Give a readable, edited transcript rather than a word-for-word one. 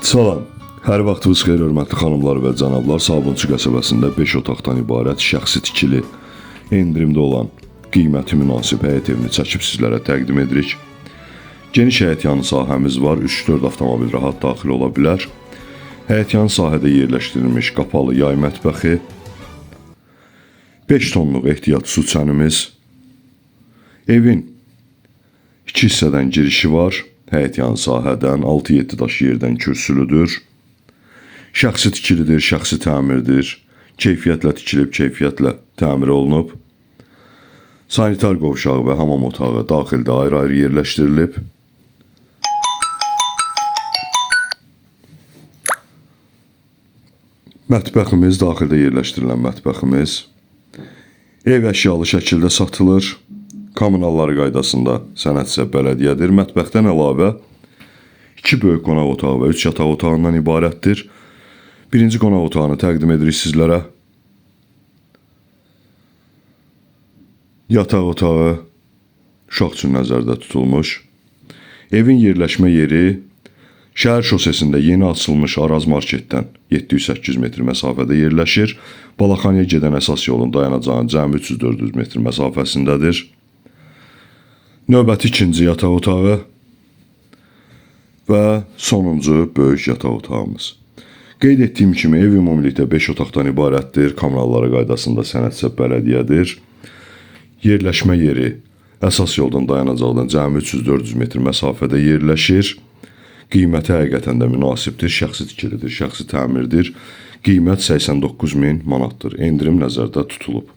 Salam. Hər vaxtınız xeyir, hörmətli xanımlar və cənablar. Sabunçu qəsəbəsində 5 otaqdan ibarət şəxsi tikili endirimdə olan qiyməti münasib həyət evini çəkib sizlərə təqdim edirik. Geniş həyətyanı sahəmiz var. 3-4 avtomobil rahat daxil ola bilər. Həyətyanı sahədə yerləşdirilmiş qapalı yay mətbəxi, 5 tonluq ehtiyat su çənimiz, evin 2 hissədən girişi var. Həyətyanı sahədən 6-7 daş yerdən kürsülüdür. Şəxsi tikilidir, şəxsi təmirdir. Keyfiyyətlə tikilib, keyfiyyətlə təmir olunub. Sanitar qovşağı və hamam otağı daxildə ayrı-ayrı yerləşdirilib. Mətbəximiz, daxildə yerləşdirilən mətbəximiz ev əşyalı şəkildə satılır. Kommunalları qaydasında sənədsə bələdiyyədir. Mətbəxdən əlavə 2 böyük qonaq otağı və 3 yataq otağından ibarətdir. Birinci qonaq otağını təqdim edirik sizlərə. Yataq otağı uşaq üçün nəzərdə tutulmuş. Evin yerləşmə yeri şəhər şosesində yeni açılmış Araz marketdən 700-800 metr məsafədə yerləşir. Balaxanıya gedən əsas yolun dayanacağının cəmi 300-400 metr məsafəsindədir. Növbəti ikinci yataq otağı və sonuncu böyük yataq otağımız. Qeyd etdiyim kimi ev ümumilikdə 5 otaqdan ibarətdir. Kommunalları qaydasında sənədsə bələdiyyədir. Yerləşmə yeri əsas yoldan dayanacaqdan cəmi 300-400 metr məsafədə yerləşir. Qiyməti həqiqətən də münasibdir, şəxsi tikilidir, şəxsi təmirdir. Qiymət 89.000 manatdır. Endirim nəzərdə tutulub.